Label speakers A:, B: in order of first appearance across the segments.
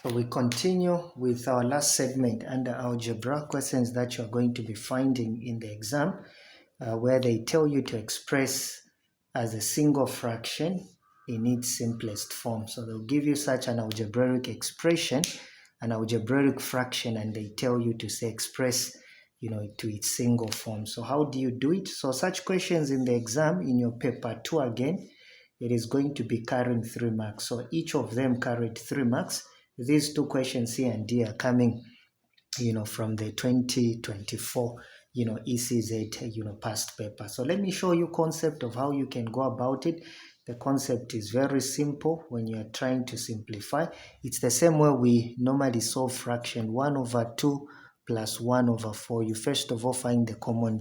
A: So we continue with our last segment under algebra, questions that you're going to be finding in the exam, where they tell you to express as a single fraction in its simplest form. So they'll give you such an algebraic expression, an algebraic fraction, and they tell you to say express to its single form. So how do you do it? So such questions in the exam, in your paper 2 again, it is going to be carrying 3 marks. So each of them carried 3 marks. These two questions C and D are coming, from the 2024, ECZ, past paper. So let me show you concept of how you can go about it. The concept is very simple when you are trying to simplify. It's the same way we normally solve fraction 1 over 2 plus 1 over 4. You first of all find the common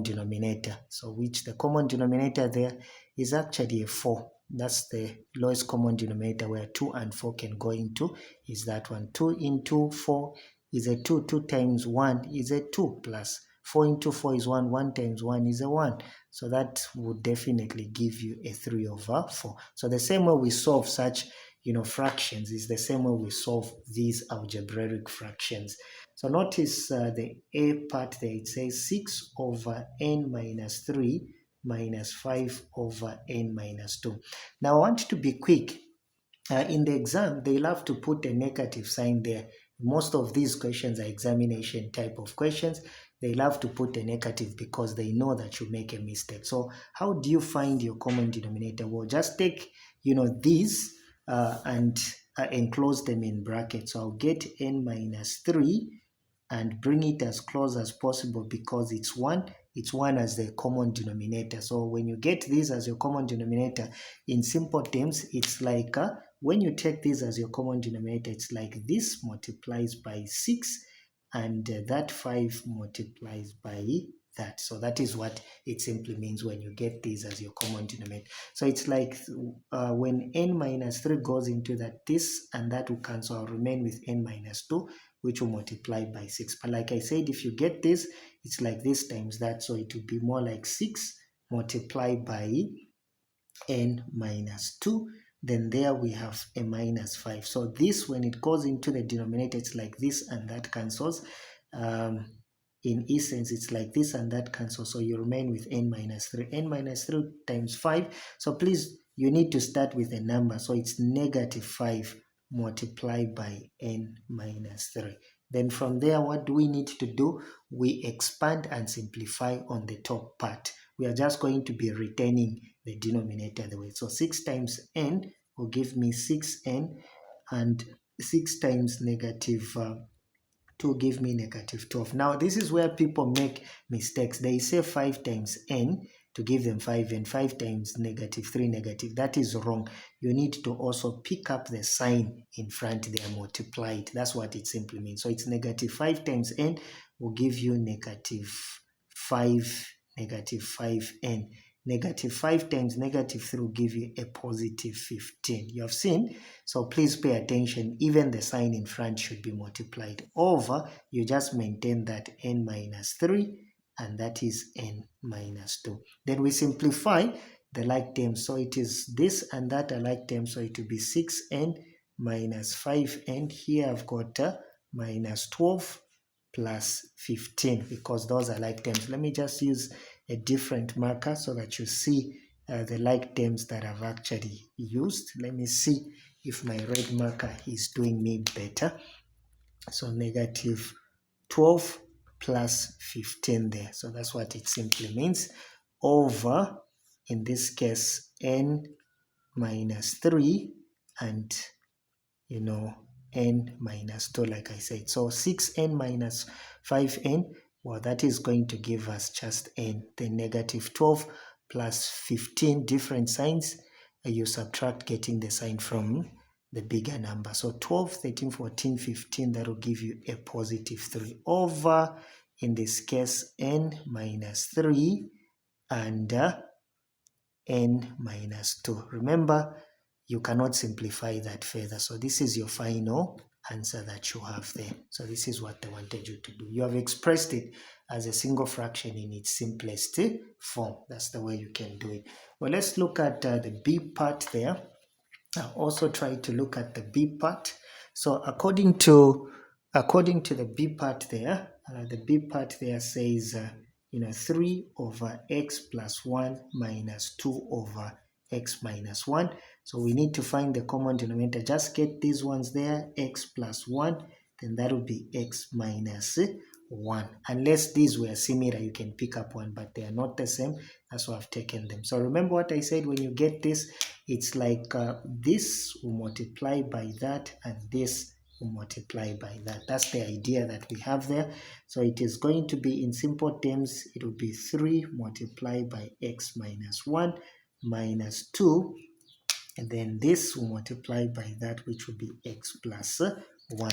A: denominator. So which the common denominator there is actually a 4. That's the lowest common denominator where 2 and 4 can go into, is that one. 2 into 4 is a 2. 2 times 1 is a 2 plus 4 into 4 is 1. 1 times 1 is a 1. So that would definitely give you a 3 over 4. So the same way we solve such fractions is the same way we solve these algebraic fractions. So notice the A part there, it says 6 over n minus 3 minus 5 over n minus 2. Now I want to be quick. In the exam, they love to put a negative sign there. Most of these questions are examination type of questions. They love to put a negative because they know that you make a mistake. So how do you find your common denominator? Well, just take these and enclose them in brackets. So I'll get n minus 3 and bring it as close as possible because it's 1 as the common denominator. So when you get this as your common denominator, in simple terms, it's like when you take this as your common denominator, it's like this multiplies by 6 and that 5 multiplies by that. So that is what it simply means when you get this as your common denominator. So it's like when n minus 3 goes into that, this and that will cancel. I'll remain with n minus 2, which will multiply by 6. But like I said, if you get this, it's like this times that. So it will be more like 6 multiplied by n minus 2. Then there we have a minus 5. So this, when it goes into the denominator, it's like this and that cancels. In essence, it's like this and that cancels. So you remain with n minus 3. n minus 3 times 5. So please, you need to start with a number. So it's negative 5 multiplied by n minus 3. Then from there, what do we need to do? We expand and simplify on the top part. We are just going to be retaining the denominator the way. So 6 times n will give me 6n, and 6 times negative 2 give me negative 12. Now, this is where people make mistakes. They say 5 times n to give them 5 and 5 times negative 3 negative. That is wrong. You need to also pick up the sign in front there, multiplied. That's what it simply means. So it's negative 5 times n will give you negative 5n. Negative 5 times negative 3 will give you a positive 15. You have seen? So please pay attention. Even the sign in front should be multiplied over. You just maintain that n minus 3, and that is n minus 2. Then we simplify the like terms. So it is this and that are like terms. So it will be 6n minus 5n. Here I've got minus 12 plus 15 because those are like terms. Let me just use a different marker so that you see the like terms that I've actually used. Let me see if my red marker is doing me better. So negative 12 plus 15 there. So that's what it simply means, over, in this case, n minus 3 and n minus 2, like I said. So 6n minus 5n, well, that is going to give us just n. Then negative 12 plus 15, different signs. You subtract getting the sign from the bigger number. So 12, 13, 14, 15, that will give you a positive 3 over, in this case, n minus 3 and n minus 2. Remember, you cannot simplify that further. So this is your final answer that you have there. So this is what I wanted you to do. You have expressed it as a single fraction in its simplest form. That's the way you can do it. Well, let's look at the B part there. I'll also try to look at the B part. So according to the B part there, the B part there says 3 over x plus 1 minus 2 over x minus 1. So we need to find the common denominator. Just get these ones there, x plus 1, then that would be x minus 1. Unless these were similar, you can pick up one, but they are not the same. That's why I've taken them. So remember what I said, when you get this, it's like this will multiply by that, and this will multiply by that. That's the idea that we have there. So it is going to be, in simple terms, it will be 3 multiplied by x minus 1 minus 2, and then this will multiply by that, which will be x plus 1.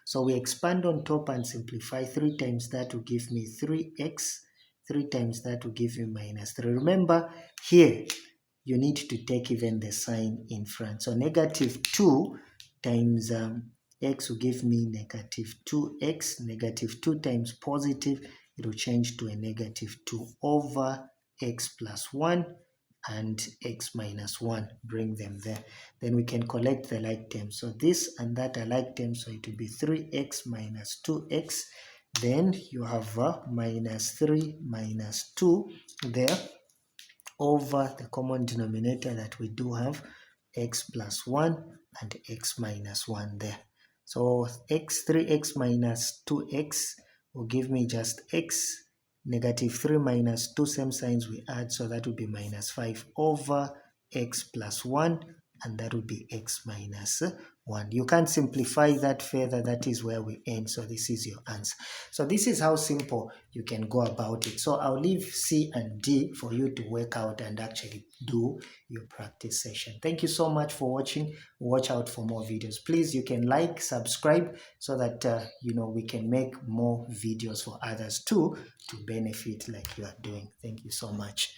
A: So we expand on top and simplify. 3 times that will give me 3x. 3 times that will give me minus 3. Remember, here you need to take even the sign in front. So negative 2 times x will give me negative 2x. Negative 2 times positive, it will change to a negative 2 over x plus 1 and x minus 1. Bring them there. Then we can collect the like terms. So this and that are like terms, so it will be 3x minus 2x. Then you have minus 3 minus 2 there, over the common denominator that we do have, x plus 1 and x minus 1 there. So 3x minus 2x will give me just x. Negative 3 minus 2, same signs we add, so that will be minus 5 over x plus 1, and that will be x minus 1. You can't simplify that further. That is where we end. So this is your answer. So this is how simple you can go about it. So I'll leave C and D for you to work out and actually do your practice session. Thank you so much for watching. Watch out for more videos. Please, you can like, subscribe, so that we can make more videos for others too, to benefit like you are doing. Thank you so much.